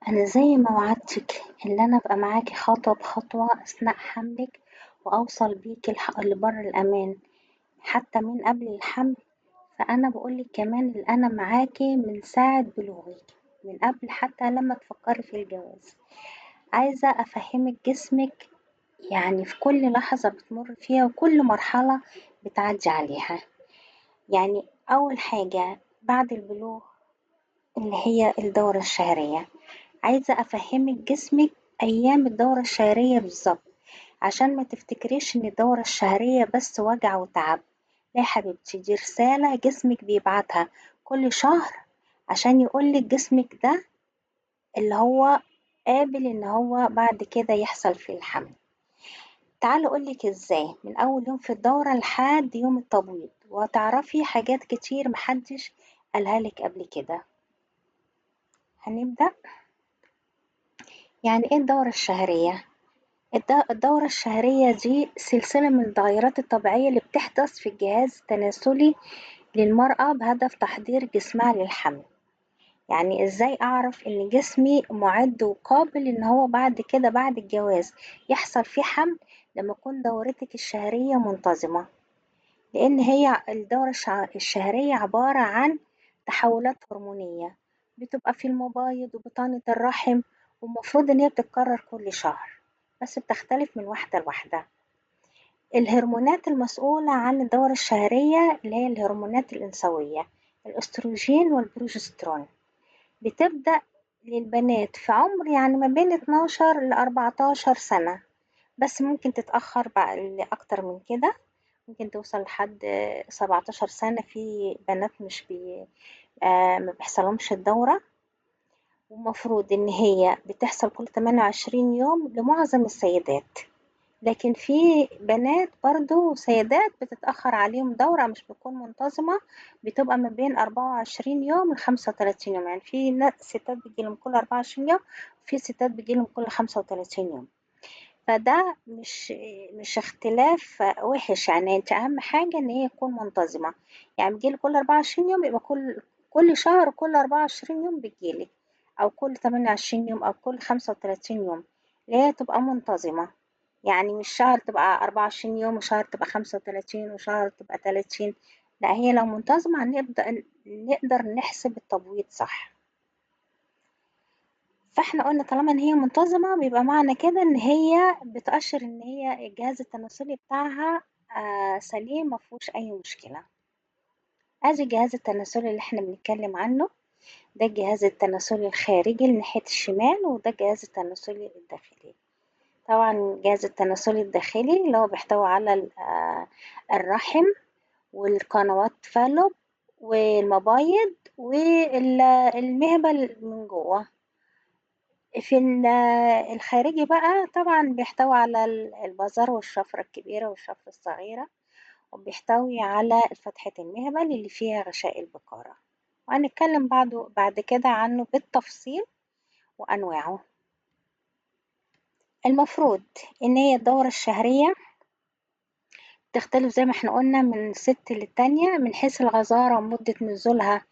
أنا زي ما وعدتك اللي أنا أبقى معاكي خطوة بخطوة أثناء حملك، وأوصل بيكي لبر الأمان حتى من قبل الحمل. فأنا بقولك كمان اللي أنا معاكي من ساعة بلوغك، من قبل حتى لما تفكري في الجواز. عايزة أفهمك جسمك، يعني في كل لحظة بتمر فيها وكل مرحلة بتعدي عليها. يعني أول حاجة بعد البلوغ اللي هي الدورة الشهرية، عايزة أفهمك جسمك أيام الدورة الشهرية بالظبط، عشان ما تفتكريش إن الدورة الشهرية بس وجع وتعب. لا يا حبيبتي، دي رسالة جسمك بيبعتها كل شهر عشان يقولك جسمك ده اللي هو قابل إن هو بعد كده يحصل في الحمل. تعالي أقولك إزاي من أول يوم في الدورة لحد يوم التبويض، وهتعرفي حاجات كتير محدش قالها لك قبل كده. هنبدأ. يعني إيه الدورة الشهرية؟ الدورة الشهرية دي سلسلة من التغيرات الطبيعية اللي بتحدث في الجهاز التناسلي للمرأة بهدف تحضير جسمها للحمل. يعني ازاي اعرف ان جسمي معد وقابل ان هو بعد كده بعد الجواز يحصل فيه حمل؟ لما تكون دورتك الشهرية منتظمة، لان هي الدورة الشهرية عبارة عن تحولات هرمونية بتبقى في المبايض وبطانة الرحم، ومفروض ان هي بتتكرر كل شهر، بس بتختلف من واحدة لواحدة. الهرمونات المسؤولة عن الدورة الشهرية اللي هي الهرمونات الأنثوية، الأستروجين والبروجسترون، بتبدأ للبنات في عمر يعني ما بين 12 ل 14 سنة، بس ممكن تتأخر بقى لأكتر من كده. ممكن توصل لحد 17 سنة، في بنات مش ما بيحصلهمش الدورة. ومفروض إن هي بتحصل كل 28 يوم لمعظم السيدات، لكن في بنات برضو سيدات بتتأخر عليهم دورة مش بتكون منتظمة، بتبقى ما بين 24 يوم ل 35 يوم. يعني في ستات بيجيلهم كل 24 يوم، وفي ستات بيجيلهم كل 35 يوم. فده مش اختلاف وحش، يعني انت اهم حاجة ان هي تكون منتظمة. يعني بتجيلك كل 24 يوم، يبقى كل شهر كل 24 يوم بتجيلك، او كل 28 يوم، او كل 35 يوم، اللي هي تبقى منتظمة. يعني مش شهر تبقى 24 يوم وشهر تبقى 35 وشهر تبقى 30. لا، هي لو منتظمة نقدر نحسب التبويض صح. فاحنا قلنا طالما ان هي منتظمة، بيبقى معنى كده ان هي بتأشر ان هي الجهاز التناسلي بتاعها سليم، مفهوش اي مشكلة. ادي الجهاز التناسلي اللي احنا بنتكلم عنه، ده الجهاز التناسلي الخارجي لناحية الشمال، وده الجهاز التناسلي الداخلي. طبعا الجهاز التناسلي الداخلي اللي هو بيحتوي على الرحم والقنوات فالوب والمبايض والمهبل من جوه. في الخارجي بقى طبعا بيحتوي على البظر والشفرة الكبيرة والشفرة الصغيرة، وبيحتوي على فتحة المهبل اللي فيها غشاء البقارة. وهنتكلم بعد كده عنه بالتفصيل وأنواعه. المفروض إن هي الدورة الشهرية تختلف زي ما احنا قلنا من ست للتانية من حيث الغزارة ومدة نزولها.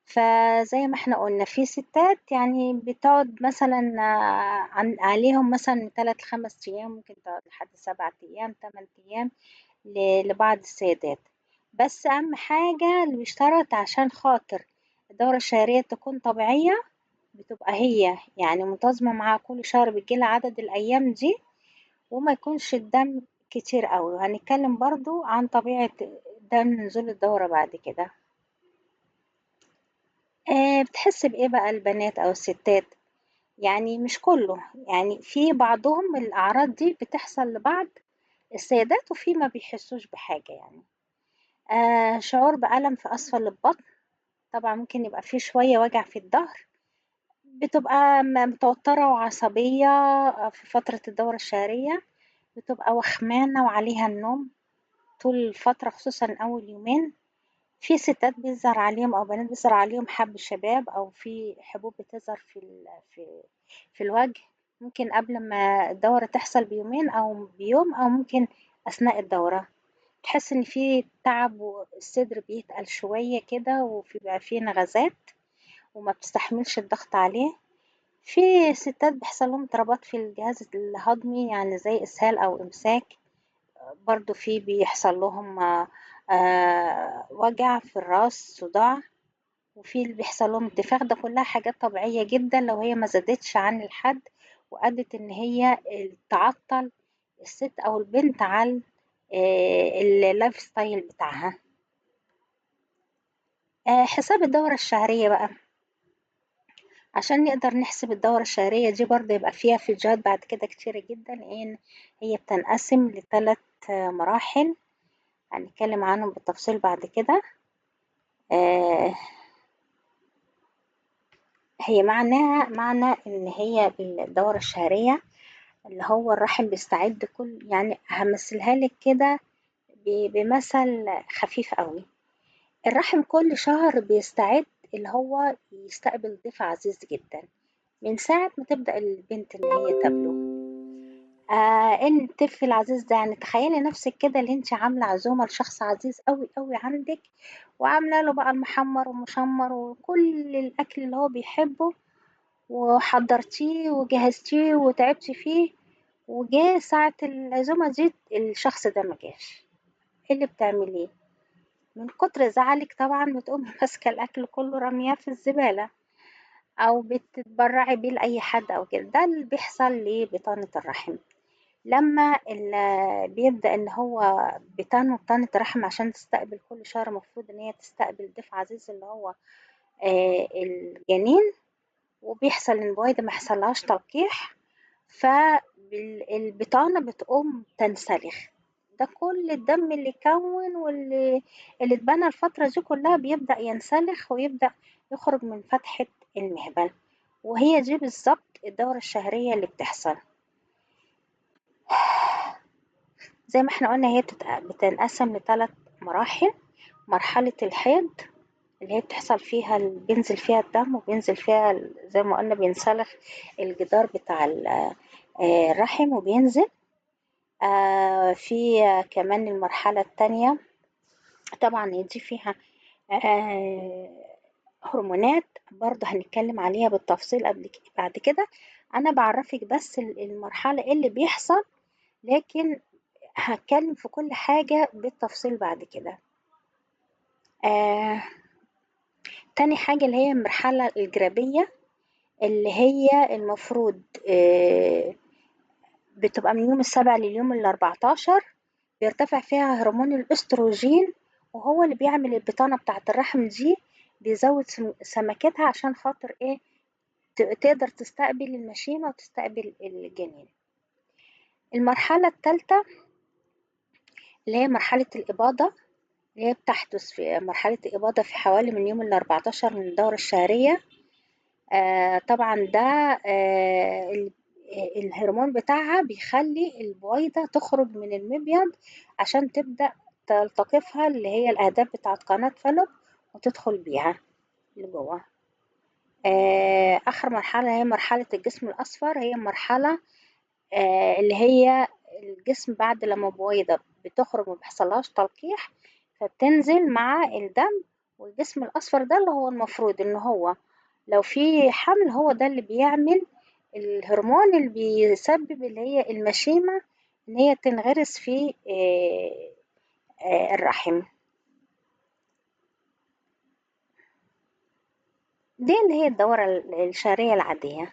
فزي ما احنا قلنا في ستات يعني بتقعد مثلا عليهم مثلا من 3 ل5 أيام، ممكن تقعد لحد 7 أيام 8 أيام لبعض السيدات. بس أهم حاجة اللي بيشترط عشان خاطر الدورة الشهرية تكون طبيعية، بتبقى هي يعني منتظمة مع كل شهر بتجيلها عدد الأيام دي، وما يكونش الدم كتير قوي. وهنتكلم برضو عن طبيعة دم نزول الدورة بعد كده. بتحس بإيه بقى البنات أو الستات؟ يعني مش كله، يعني في بعضهم الأعراض دي بتحصل لبعض السيدات، وفي ما بيحسوش بحاجة يعني. شعور بألم في أسفل البطن، طبعا ممكن يبقى فيه شوية وجع في الظهر، بتبقى متوترة وعصبية في فترة الدورة الشهرية، بتبقى وخمانة وعليها النوم طول الفترة خصوصا أول يومين. في ستات بيظهر عليهم أو بنات بيظهر عليهم حب الشباب، أو في حبوب بتظهر في الوجه، ممكن قبل ما الدورة تحصل بيومين أو بيوم، أو ممكن أثناء الدورة. تحس إن في تعب والصدر بيتقل شوية كده، وفي بقى فيه نغزات وما بتستحملش الضغط عليه. في ستات بيحصل لهم اضطرابات في الجهاز الهضمي يعني زي إسهال أو إمساك، برضو في بيحصل لهم وجع في الراس، صداع، وفي اللي بيحصل لهم انتفاخ. ده كلها حاجات طبيعية جدا لو هي ما زادتش عن الحد وأدت إن هي تعطل الست أو البنت عن اللايف ستايل بتاعها. حساب الدورة الشهرية بقى، عشان نقدر نحسب الدورة الشهرية دي برضه يبقى فيها فيديوهات بعد كده كتيرة جدا، إن هي بتنقسم لثلاث مراحل هنتكلم عنهم بالتفصيل بعد كده. آه، هي معنى إن هي الدورة الشهرية اللي هو الرحم بيستعد كل، يعني همثلها لك كده بمثل خفيف قوي. الرحم كل شهر بيستعد اللي هو يستقبل ضيف عزيز جدا من ساعة ما تبدأ البنت إن هي تبلغ. إن الطفل العزيز ده، يعني تخيلي نفسك كده اللي انت عاملة عزومة لشخص عزيز قوي قوي عندك، وعاملة له بقى المحمر ومشمر وكل الأكل اللي هو بيحبه، وحضرتيه وجهزتيه وتعبتي فيه، وجه ساعة العزومة دي الشخص ده ما جاش. ايه اللي بتعمليه؟ من كتر زعلك طبعا بتقومي ماسكة الأكل كله رمياه في الزبالة، أو بتتبرعي بيه لأي حد أو كده. ده اللي بيحصل لبطانة الرحم لما بيبدأ إن هو بتنمو بطانة الرحم عشان تستقبل كل شهر. المفروض إن هي تستقبل ضيف عزيز اللي هو الجنين، وبيحصل إن البويضة ما يحصلهاش تلقيح، فالبطانة بتقوم تنسلخ. ده كل الدم اللي كون اللي اتبنى الفترة دي كلها بيبدأ ينسلخ ويبدأ يخرج من فتحة المهبل. وهي دي بالظبط الدورة الشهرية اللي بتحصل. زي ما احنا قلنا هي بتنقسم لثلاث مراحل. مرحلة الحيض اللي هي بتحصل فيها بينزل فيها الدم، وبينزل فيها زي ما قلنا بينسلخ الجدار بتاع الرحم وبينزل. في كمان المرحلة التانية طبعا دي فيها هرمونات برضه هنتكلم عليها بالتفصيل بعد كده. أنا بعرفك بس المرحلة اللي بيحصل، لكن هتكلم في كل حاجة بالتفصيل بعد كده. آه، تاني حاجة اللي هي المرحلة الجرابية، اللي هي المفروض بتبقى من يوم السابع لليوم ال14، بيرتفع فيها هرمون الأستروجين، وهو اللي بيعمل البطانة بتاعة الرحم دي، بيزود سمكتها عشان خاطر إيه تقدر تستقبل المشيمة وتستقبل الجنين. المرحلة الثالثة اللي هي مرحلة الإباضة، اللي هي بتحدث في مرحلة الإباضة في حوالي من يوم ال14 من الدورة الشهرية. طبعا ده الهرمون بتاعها بيخلي البويضة تخرج من المبيض عشان تبدأ تلتقفها اللي هي الأهداف بتاعة قناة فالوب وتدخل بيها لجوه. آخر مرحلة هي مرحلة الجسم الأصفر. هي مرحلة اللي هي الجسم بعد لما البويضة بتخرج ما بيحصلهاش تلقيح، فبتنزل مع الدم. والجسم الأصفر ده اللي هو المفروض إن هو لو في حمل، هو ده اللي بيعمل الهرمون اللي بيسبب اللي هي المشيمة إن هي تنغرس في الرحم. دي اللي هي الدورة الشهرية العادية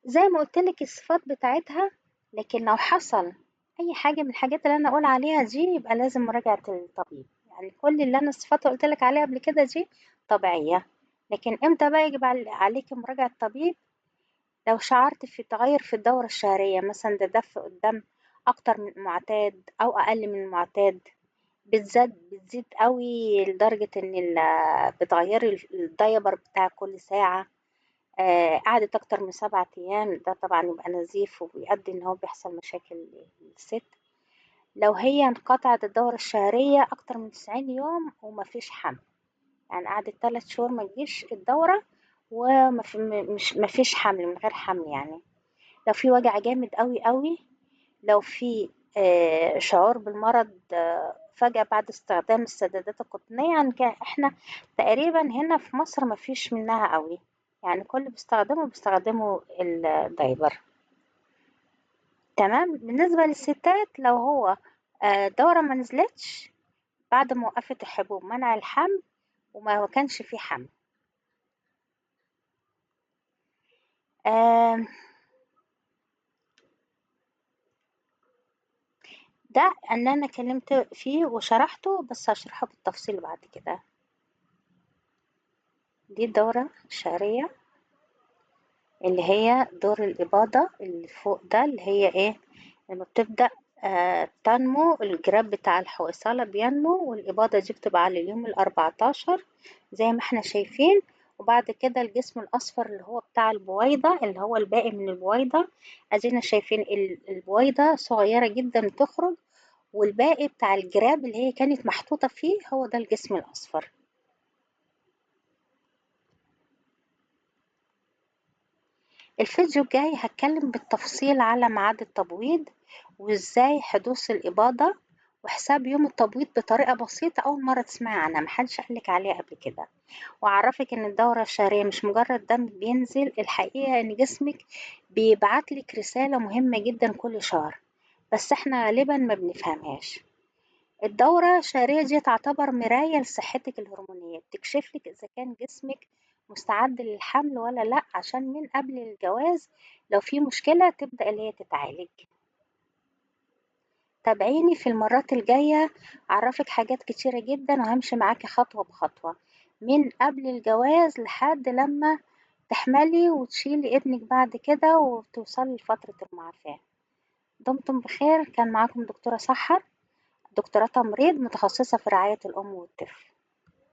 زي ما قلت لك الصفات بتاعتها. لكن لو حصل أي حاجة من الحاجات اللي أنا أقول عليها دي يبقى لازم مراجعة الطبيب. يعني كل اللي أنا الصفات اللي قلت لك عليها قبل كده دي طبيعية. لكن إمتى بقى يجب عليك مراجعة الطبيب؟ لو شعرت في تغير في الدورة الشهرية، مثلا ده دفء الدم أكتر من المعتاد أو أقل من المعتاد، بتزيد قوي لدرجة إن بتغيري الدايبر بتاع كل ساعة، قعدت أكتر من 7 أيام، ده طبعا يبقى نزيف وبيؤدي إن هو بيحصل مشاكل للست. لو هي انقطعت الدورة الشهرية أكتر من 90 يوم ومفيش حمل، يعني قعدت 3 شهور ما تجيش الدورة مش مفيش حمل، من غير حمل يعني. لو في وجع جامد قوي قوي، لو في شعور بالمرض فجأة بعد استخدام السدادات القطنية، يعني احنا تقريبا هنا في مصر مفيش منها قوي، يعني كل اللي بيستخدموا الدايبر. تمام. بالنسبة للستات لو هو دورة ما نزلتش بعد ما وقفت الحبوب منع الحمل وما كانش فيه حمل، آم، ده ان انا كلمت فيه وشرحته، بس هشرحه بالتفصيل بعد كده. دي الدورة الشهرية اللي هي دور الإباضة اللي فوق ده، اللي هي ايه؟ لما بتبدأ تنمو الجراب بتاع الحويصلة بينمو، والإباضة دي بتبقى على اليوم ال14 زي ما احنا شايفين. وبعد كده الجسم الأصفر اللي هو بتاع البويضة، اللي هو الباقي من البويضة، ادينا شايفين البويضة صغيرة جدا تخرج، والباقي بتاع الجراب اللي هي كانت محطوطة فيه هو ده الجسم الأصفر. الفيديو الجاي هتكلم بالتفصيل على ميعاد التبويض، وازاي حدوث الإباضة، وحساب يوم التبويض بطريقة بسيطة أول مرة تسمعي عنها محدش قالك عليها قبل كده. وأعرفك إن الدورة الشهرية مش مجرد دم بينزل، الحقيقة إن جسمك بيبعتلك رسالة مهمة جدا كل شهر، بس احنا غالبا ما بنفهمهاش. الدورة الشهرية دي تعتبر مراية لصحتك الهرمونية، بتكشفلك إذا كان جسمك مستعد للحمل ولا لأ، عشان من قبل الجواز لو في مشكلة تبدأ اللي هي تتعالج. تابعيني في المرات الجاية، أعرفك حاجات كتيرة جدا وهمشي معاكي خطوة بخطوة من قبل الجواز لحد لما تحملي وتشيلي ابنك بعد كده وتوصلي لفترة المعافاة. دمتم بخير. كان معاكم دكتورة سحر، دكتوراه تمريض متخصصة في رعاية الأم والطفل.